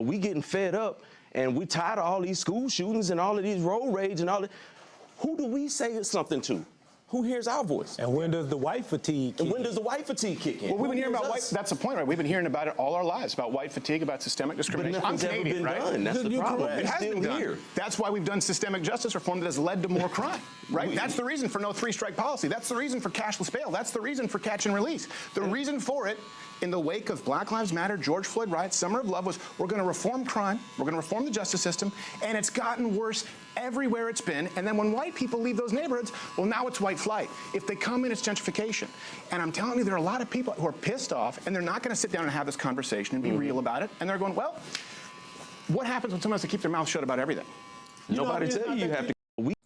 We getting fed up, and we tired of all these school shootings and all of these road rage and all that. Who do we say something to? Who hears our voice? And when does the white fatigue kick in? And when does the white fatigue kick in? Well, we've been hearing about white, that's the point, right? We've been hearing about it all our lives, about white fatigue, about systemic discrimination. But nothing's ever been done. That's the problem. It has been done. That's why we've done systemic justice reform that has led to more crime, right? That's the reason for no three-strike policy. That's the reason for cashless bail. That's the reason for catch and release. The reason for it, in the wake of Black Lives Matter, George Floyd riots, Summer of Love, was we're going to reform crime, we're going to reform the justice system, and it's gotten worse everywhere it's been. And then when white people leave those neighborhoods, well, now it's white flight. If they come in, it's gentrification. And I'm telling you, there are a lot of people who are pissed off, and they're not going to sit down and have this conversation and be real about it. And they're going, well, what happens when someone has to keep their mouth shut about everything? Nobody tell you have to.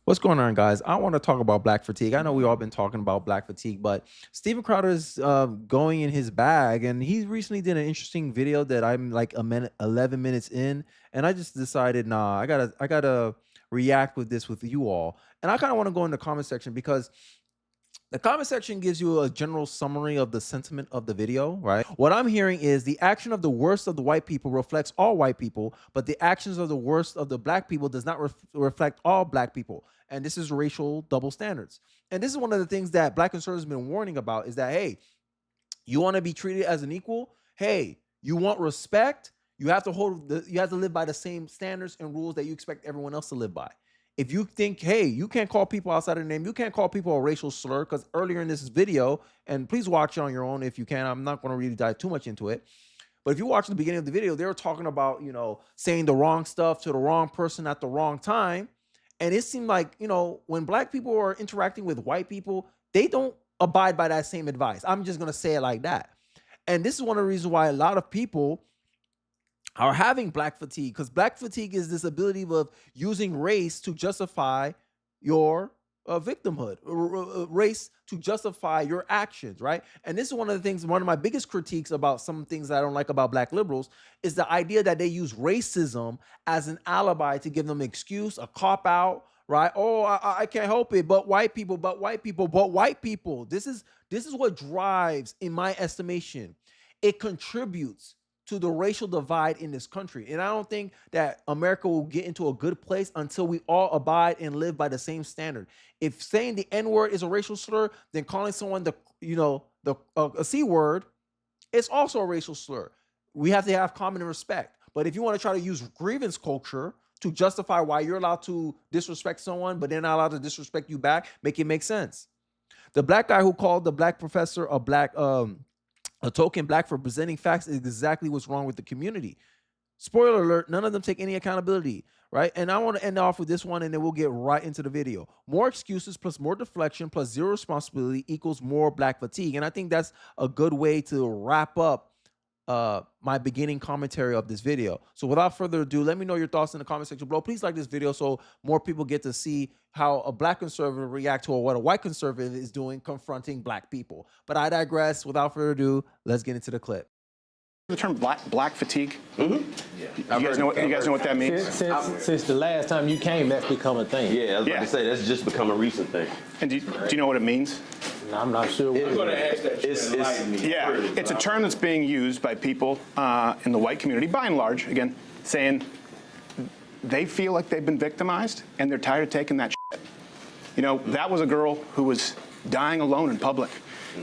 What's going on, guys? I want to talk about black fatigue. I know we all been talking about black fatigue, but Steven Crowder is going in his bag, and he recently did an interesting video that I'm like 11 minutes in, and I just decided, nah, I gotta react with this with you all. And I kind of want to go in the comment section because the comment section gives you a general summary of the sentiment of the video, right? What I'm hearing is the action of the worst of the white people reflects all white people, but the actions of the worst of the black people does not reflect all black people. And this is racial double standards. And this is one of the things that black conservatives have been warning about is that, hey, you want to be treated as an equal? Hey, you want respect? You have to live by the same standards and rules that you expect everyone else to live by. If you think, hey, you can't call people outside of their name, you can't call people a racial slur, because earlier in this video, and please watch it on your own if you can, I'm not going to really dive too much into it, but if you watch the beginning of the video, they were talking about, you know, saying the wrong stuff to the wrong person at the wrong time. And it seemed like, you know, when black people are interacting with white people, they don't abide by that same advice. I'm just going to say it like that. And this is one of the reasons why a lot of people are having black fatigue, because black fatigue is this ability of using race to justify your victimhood, race to justify your actions, right? And this is one of the things, one of my biggest critiques about some things that I don't like about black liberals is the idea that they use racism as an alibi to give them an excuse, a cop-out, right? Oh, I can't help it, but white people, but white people, but white people. This is what drives, in my estimation, it contributes to the racial divide in this country. And I don't think that America will get into a good place until we all abide and live by the same standard. If saying the N-word is a racial slur, then calling someone a C-word, it's also a racial slur. We have to have common respect. But if you want to try to use grievance culture to justify why you're allowed to disrespect someone, but they're not allowed to disrespect you back, make it make sense. The black guy who called the black professor a token black for presenting facts is exactly what's wrong with the community. Spoiler alert, none of them take any accountability, right? And I want to end off with this one, and then we'll get right into the video. More excuses plus more deflection plus zero responsibility equals more black fatigue. And I think that's a good way to wrap up my beginning commentary of this video. So without further ado, let me know your thoughts in the comment section below. Please like this video so more people get to see how a black conservative react to what a white conservative is doing confronting black people. But I digress. Without further ado, let's get into the clip. The term black fatigue. You guys know what that means? Since the last time you came, that's become a thing. Yeah, I was about to say that's just become a recent thing. And do you know what it means? No, I'm not sure. I'm going to ask that. It's a term that's being used by people in the white community, by and large, again, saying they feel like they've been victimized and they're tired of taking that shit. You know, that was a girl who was dying alone in public,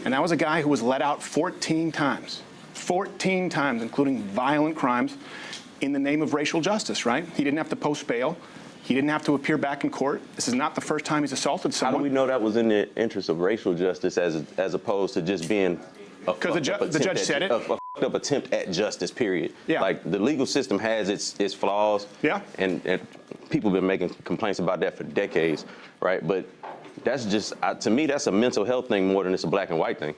and that was a guy who was let out 14 times. 14 times, including violent crimes, in the name of racial justice, right? He didn't have to post bail. He didn't have to appear back in court. This is not the first time he's assaulted someone. How do we know that was in the interest of racial justice as opposed to just being because the judge said it. A fucked up attempt at justice, period. Yeah. Like, the legal system has its flaws. Yeah. And people have been making complaints about that for decades, right? But that's just, to me, that's a mental health thing more than it's a black and white thing.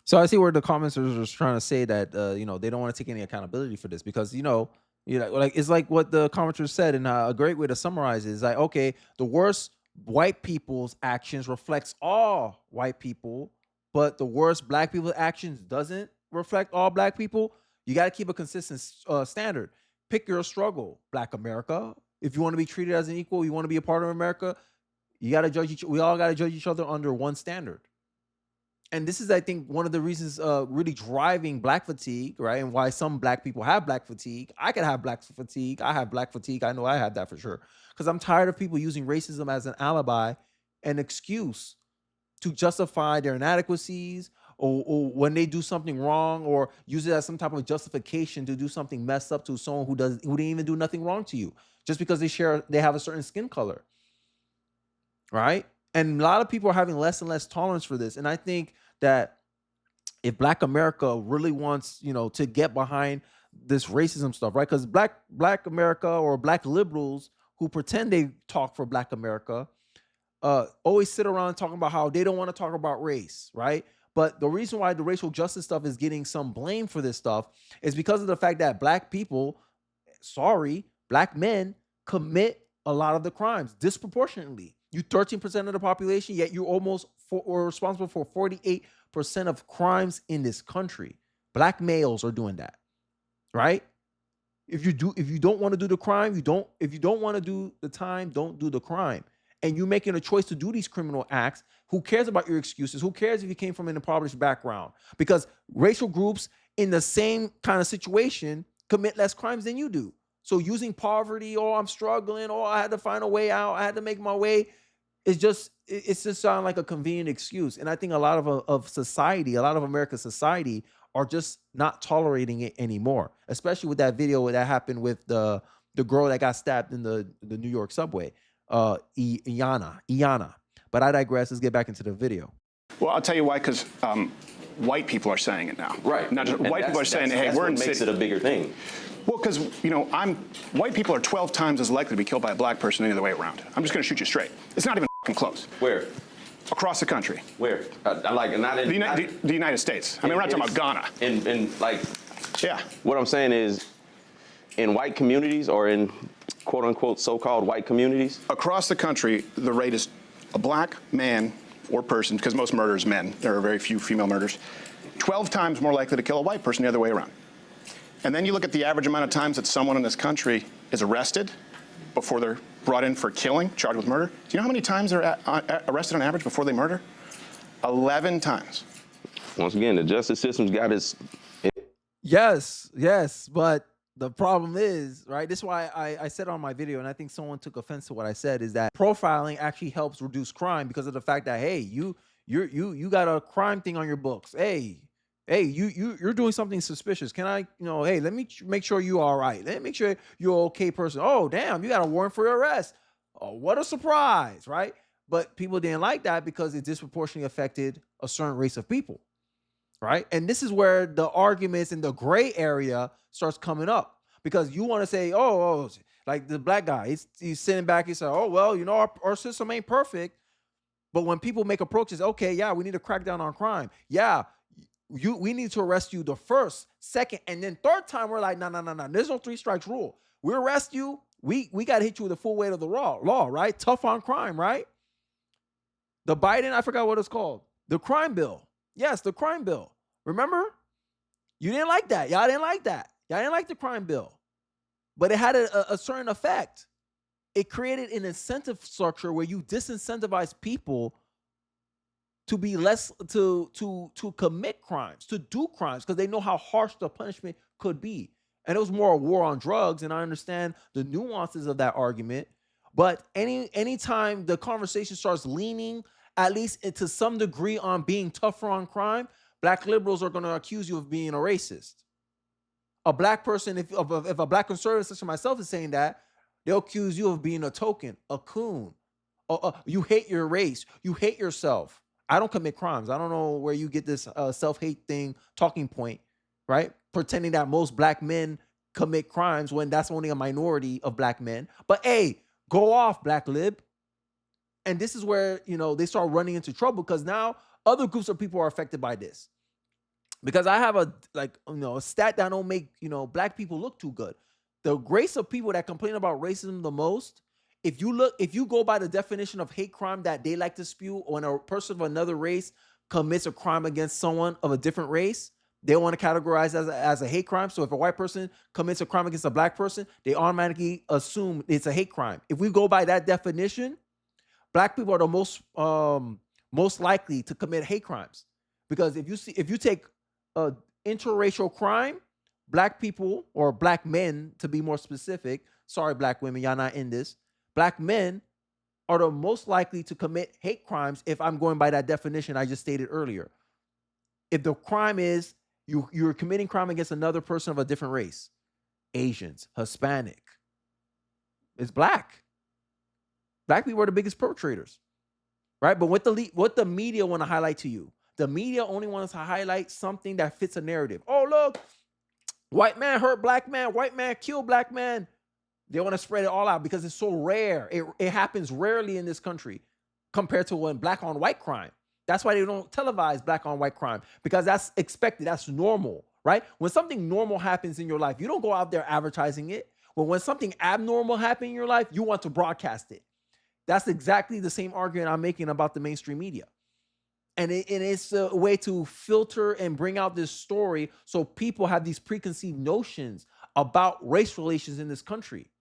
So I see where the commenters are trying to say that, they don't want to take any accountability for this because, like it's like what the commenters said, and a great way to summarize it is like, okay, the worst white people's actions reflects all white people, but the worst black people's actions doesn't reflect all black people. You got to keep a consistent standard. Pick your struggle, Black America. If you want to be treated as an equal, you want to be a part of America, you got to judge we all got to judge each other under one standard. and this is, I think, one of the reasons really driving black fatigue, right? And why some black people have black fatigue. I could have black fatigue. I have black fatigue. I know I have that for sure. Because I'm tired of people using racism as an alibi, an excuse to justify their inadequacies, or when they do something wrong, or use it as some type of justification to do something messed up to someone who didn't even do nothing wrong to you, just because they have a certain skin color, right? And a lot of people are having less and less tolerance for this. And I think that if Black America really wants, to get behind this racism stuff, right? Because Black America, or Black liberals who pretend they talk for Black America, always sit around talking about how they don't want to talk about race, right? But the reason why the racial justice stuff is getting some blame for this stuff is because of the fact that Black people, Black men commit a lot of the crimes disproportionately. You 13% of the population, yet you're responsible for 48% of crimes in this country. Black males are doing that, right? If you don't want to do the crime, if you don't want to do the time, don't do the crime. And you're making a choice to do these criminal acts, who cares about your excuses? Who cares if you came from an impoverished background? Because racial groups in the same kind of situation commit less crimes than you do. So using poverty, I'm struggling, I had to find a way out, I had to make my way, it's just sound like a convenient excuse. And I think a lot of society, a lot of America's society, are just not tolerating it anymore, especially with that video that happened with the girl that got stabbed in the New York subway, Iana. But I digress. Let's get back into the video. Well, I'll tell you why, because white people are saying it now. Right. Not just white people are saying, hey, that's we're what in the makes city. it a bigger thing. Well, because, white people are 12 times as likely to be killed by a black person than the other way around. I'm just going to shoot you straight. It's not even close. Where? Across the country. Where? Not in The United States. I mean, we're not talking about Ghana. Yeah. What I'm saying is, in white communities, or in quote unquote so-called white communities, Across the country, the rate is a black man or person, because most murders men. There are very few female murders. 12 times more likely to kill a white person the other way around. And then you look at the average amount of times that someone in this country is arrested before they're brought in for killing, charged with murder. Do you know how many times they're arrested on average before they murder? 11 times. once again, the justice system's got its. Yes, but the problem is, right, this is why I said on my video, and I think someone took offense to what I said, is that profiling actually helps reduce crime because of the fact that, hey, you got a crime thing on your books. Hey, you're doing something suspicious. Can I, hey, let me make sure you're all right. Let me make sure you're an okay person. Oh, damn, you got a warrant for your arrest. Oh, what a surprise, right? But people didn't like that because it disproportionately affected a certain race of people, right? And this is where the arguments in the gray area starts coming up, because you want to say, like the black guy, he's sitting back, he said, oh, well, our system ain't perfect. But when people make approaches, okay, yeah, we need to crack down on crime. Yeah, we need to arrest you the first, second, and then third time, we're like, no. There's no 3 strikes rule. We arrest you, we got to hit you with the full weight of the law, right? Tough on crime, right? The Biden, I forgot what it's called. The crime bill. Yes, the crime bill. Remember? You didn't like that. Y'all didn't like that. Y'all didn't like the crime bill. But it had a certain effect. It created an incentive structure where you disincentivize people to be less, to commit crimes, to do crimes, because they know how harsh the punishment could be. And it was more a war on drugs, and I understand the nuances of that argument. But anytime the conversation starts leaning, at least to some degree, on being tougher on crime, black liberals are going to accuse you of being a racist. A black person, if a black conservative such as myself is saying that, they'll accuse you of being a token, a coon. You hate your race. You hate yourself. I don't commit crimes. I don't know where you get this self-hate thing, talking point, right? Pretending that most black men commit crimes when that's only a minority of black men. But hey, go off, black lib. And this is where, they start running into trouble, because now other groups of people are affected by this. Because I have a stat that don't make, black people look too good. The race of people that complain about racism the most, if you go by the definition of hate crime that they like to spew, when a person of another race commits a crime against someone of a different race, they want to categorize as a hate crime. So if a white person commits a crime against a black person, they automatically assume it's a hate crime. If we go by that definition, black people are the most likely to commit hate crimes. Because if you take interracial crime, black people or black men, to be more specific, sorry, black women, y'all not in this. Black men are the most likely to commit hate crimes if I'm going by that definition I just stated earlier. If the crime is you're committing crime against another person of a different race, Asians, Hispanic, it's black. Black people are the biggest perpetrators, right? But what the media want to highlight to you, the media only wants to highlight something that fits a narrative. Oh, look, white man hurt black man, white man killed black man. They want to spread it all out because it's so rare. It happens rarely in this country compared to when black on white crime. That's why they don't televise black on white crime, because that's expected. That's normal, right? When something normal happens in your life, you don't go out there advertising it. But when something abnormal happens in your life, you want to broadcast it. That's exactly the same argument I'm making about the mainstream media. And it's a way to filter and bring out this story so people have these preconceived notions about race relations in this country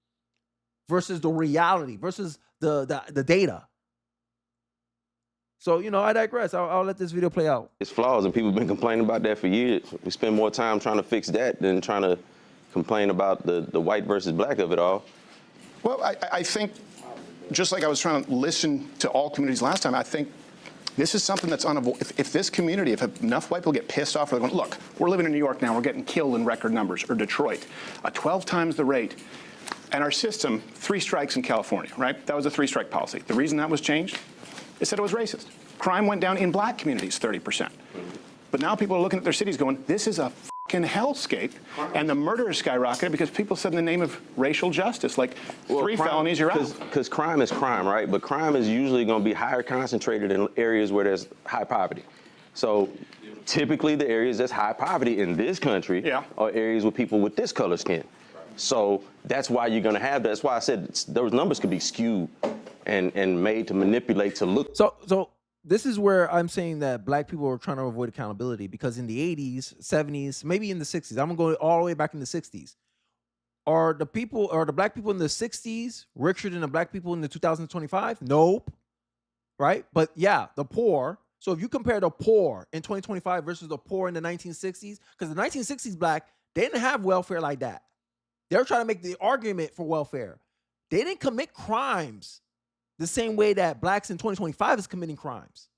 versus the reality, versus the data. So, I digress. I'll let this video play out. It's flaws, and people have been complaining about that for years. We spend more time trying to fix that than trying to complain about the white versus black of it all. Well, I think, just like I was trying to listen to all communities last time, I think this is something that's unavoidable. If this community, if enough white people get pissed off, they're going, look, we're living in New York now, we're getting killed in record numbers, or Detroit, 12 times the rate. And our system, 3 strikes in California, right? That was a 3-strike policy. The reason that was changed, they said it was racist. Crime went down in black communities 30%. But now people are looking at their cities going, this is a fucking hellscape. And the murders skyrocketed because people said in the name of racial justice, like 3 felonies, you're out. Because crime is crime, right? But crime is usually going to be higher concentrated in areas where there's high poverty. So typically the areas that's high poverty in this country are areas with people with this color skin. So that's why you're going to have that. That's why I said those numbers could be skewed and made to manipulate to look. So this is where I'm saying that black people are trying to avoid accountability, because in the 80s, 70s, maybe in the 60s, I'm going to go all the way back in the 60s. Are the black people in the 60s richer than the black people in the 2025? Nope. Right? But yeah, the poor. So if you compare the poor in 2025 versus the poor in the 1960s, because the 1960s black, they didn't have welfare like that. They're trying to make the argument for welfare. They didn't commit crimes the same way that blacks in 2025 is committing crimes.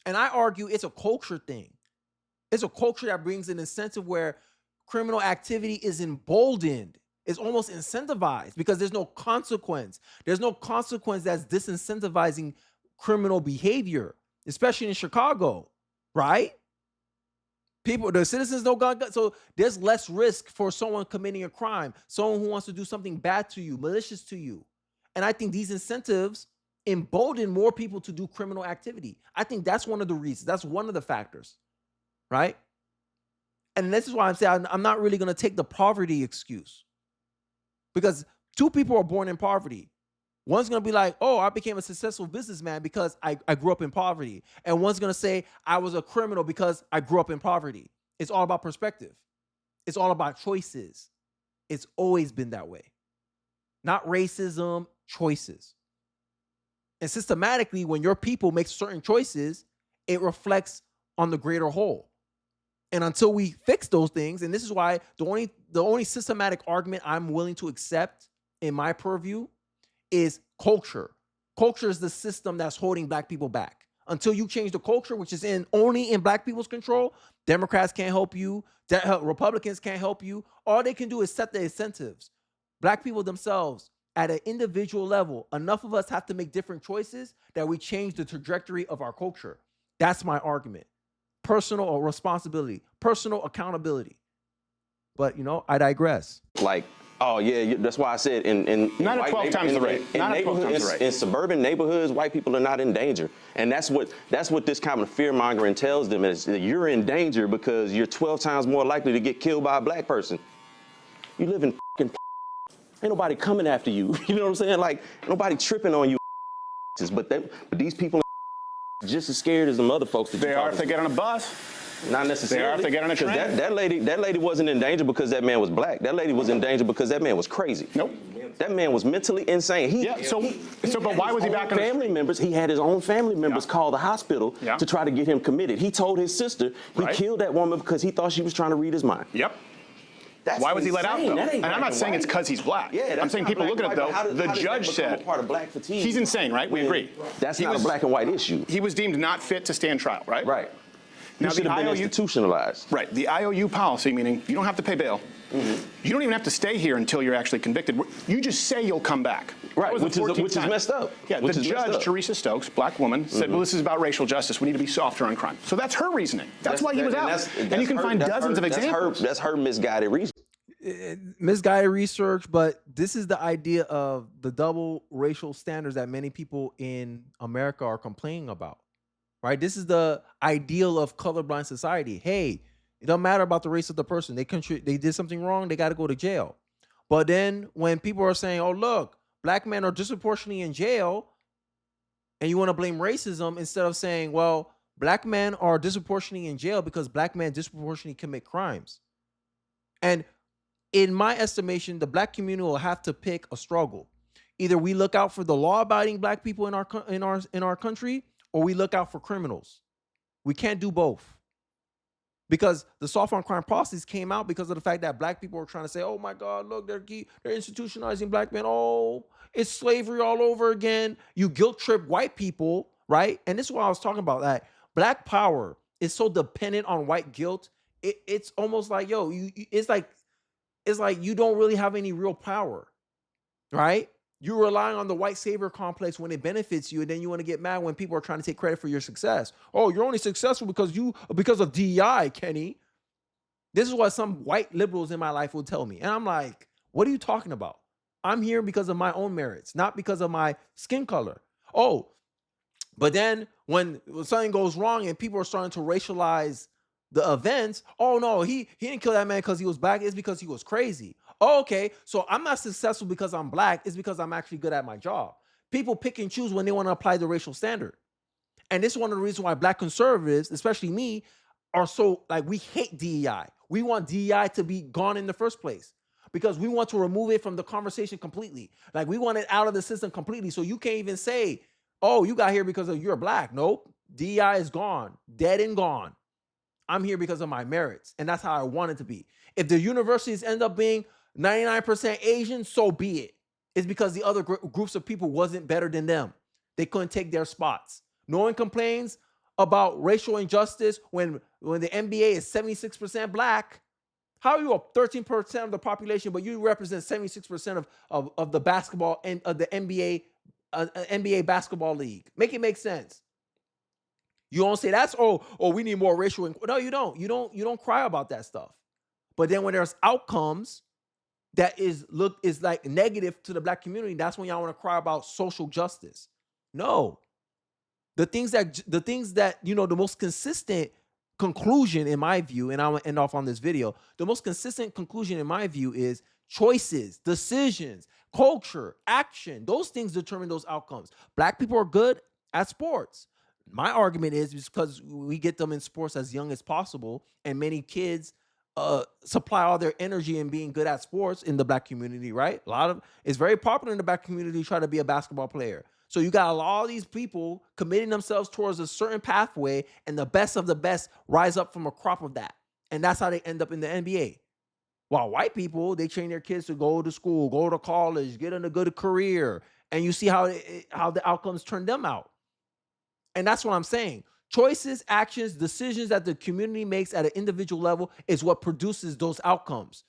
And I argue it's a culture thing. It's a culture that brings an incentive where criminal activity is emboldened. It's almost incentivized because there's no consequence. There's no consequence that's disincentivizing criminal behavior, especially in Chicago, right? The citizens don't got guns, so there's less risk for someone committing a crime, someone who wants to do something bad to you, malicious to you. And I think these incentives embolden more people to do criminal activity. I think that's one of the reasons. That's one of the factors, right? And this is why I'm saying I'm not really going to take the poverty excuse, because 2 people are born in poverty. One's going to be like, oh, I became a successful businessman because I grew up in poverty. And one's going to say I was a criminal because I grew up in poverty. It's all about perspective. It's all about choices. It's always been that way. Not racism, choices. And systematically, when your people make certain choices, it reflects on the greater whole. And until we fix those things, and this is why the only systematic argument I'm willing to accept in my purview is culture. Culture is the system that's holding black people back. Until you change the culture, which is only in black people's control, Democrats can't help you, Republicans can't help you. All they can do is set the incentives. Black people themselves, at an individual level, enough of us have to make different choices that we change the trajectory of our culture. That's my argument. Personal responsibility, personal accountability. But, I digress. Like, oh yeah, that's why I said in not at 12 times the rate. In suburban neighborhoods, white people are not in danger, and that's what this kind of fear mongering tells them, is that you're in danger because you're 12 times more likely to get killed by a black person. You live in ain't nobody coming after you. You know what I'm saying? Like, nobody tripping on you. But these people are just as scared as the other folks. They are if they get on a bus. Not necessarily. They are if they get on a train. That lady wasn't in danger because that man was black. That lady was in danger because that man was crazy. Nope. That man was mentally insane. But why was he back on family members? He had his own family members call the hospital to try to get him committed. He told his sister he killed that woman because he thought she was trying to read his mind. Yep. That's why was he let out, though? And I'm not saying white. it's because he's black. Yeah, I'm saying people look at it, though. The judge said part of black fatigue. He's insane, right? We agree. That's not a black and white issue. He was deemed not fit to stand trial, right? Right. Now, he should have been institutionalized. Right. The IOU policy, meaning you don't have to pay bail. You don't even have to stay here until you're actually convicted. You just say you'll come back. Right, which is messed up. Yeah, the judge, Teresa Stokes, black woman, said, well, this is about racial justice. We need to be softer on crime. So that's her reasoning. That's why he was out. And you can find dozens of examples. That's her misguided reasoning. Misguided research, but this is the idea of the double racial standards that many people in America are complaining about, right? This is the ideal of colorblind society. Hey, it doesn't matter about the race of the person. They did something wrong, they got to go to jail. But then when people are saying, oh, look, black men are disproportionately in jail, and you want to blame racism instead of saying, well, black men are disproportionately in jail because black men disproportionately commit crimes. And in my estimation, the black community will have to pick a struggle. Either we look out for the law-abiding black people in our country, or we look out for criminals. We can't do both. Because the soft on crime policies came out because of the fact that black people were trying to say, oh my God, look, they're institutionalizing black men. Oh, it's slavery all over again. You guilt trip white people, right? And this is what I was talking about, that black power is so dependent on white guilt. It's almost like, yo, it's like you don't really have any real power, right? You're relying on the white savior complex when it benefits you, and then you want to get mad when people are trying to take credit for your success. Oh, you're only successful because of DEI, Kenny. This is what some white liberals in my life will tell me. And I'm like, what are you talking about? I'm here because of my own merits, not because of my skin color. Oh, but then when something goes wrong and people are starting to racialize the events, oh no, he didn't kill that man because he was black, it's because he was crazy. Oh, okay, so I'm not successful because I'm black, it's because I'm actually good at my job. People pick and choose when they want to apply the racial standard. And this is one of the reasons why black conservatives, especially me, are so, like, we hate DEI. We want DEI to be gone in the first place because we want to remove it from the conversation completely. Like, we want it out of the system completely, so you can't even say, oh, you got here because you're black. Nope, DEI is gone, dead and gone. I'm here because of my merits, and that's how I want it to be. If the universities end up being 99% Asian, so be it. It's because the other groups of people wasn't better than them. They couldn't take their spots. No one complains about racial injustice when the NBA is 76% black. How are you 13% of the population, but you represent 76% of the basketball and of the NBA basketball league? Make it make sense. You don't say that's we need more racial. No, you don't. You don't cry about that stuff. But then when there's outcomes that is like negative to the black community, that's when y'all want to cry about social justice. No. The things that the most consistent conclusion in my view, and I'm gonna end off on this video, the most consistent conclusion in my view is choices, decisions, culture, action. Those things determine those outcomes. Black people are good at sports. My argument is because we get them in sports as young as possible, and many kids supply all their energy in being good at sports in the black community, right? It's very popular in the black community to try to be a basketball player. So you got all these people committing themselves towards a certain pathway, and the best of the best rise up from a crop of that. And that's how they end up in the NBA. While white people, they train their kids to go to school, go to college, get in a good career, and you see how the outcomes turn them out. And that's what I'm saying. Choices, actions, decisions that the community makes at an individual level is what produces those outcomes.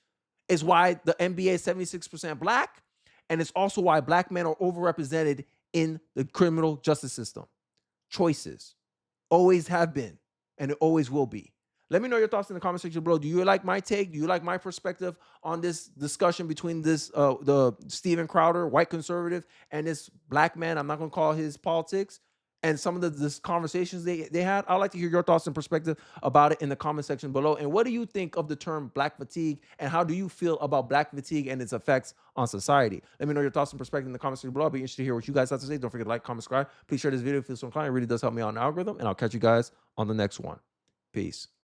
It's why the NBA is 76% black, and it's also why black men are overrepresented in the criminal justice system. Choices. Always have been, and it always will be. Let me know your thoughts in the comment section below. Do you like my take? Do you like my perspective on this discussion between the Steven Crowder, white conservative, and this black man? I'm not going to call his politics. And some of the conversations they had. I'd like to hear your thoughts and perspective about it in the comment section below. And what do you think of the term black fatigue? And how do you feel about black fatigue and its effects on society? Let me know your thoughts and perspective in the comment section below. I'll be interested to hear what you guys have to say. Don't forget to like, comment, subscribe. Please share this video if you feel so inclined. It really does help me out in the algorithm. And I'll catch you guys on the next one. Peace.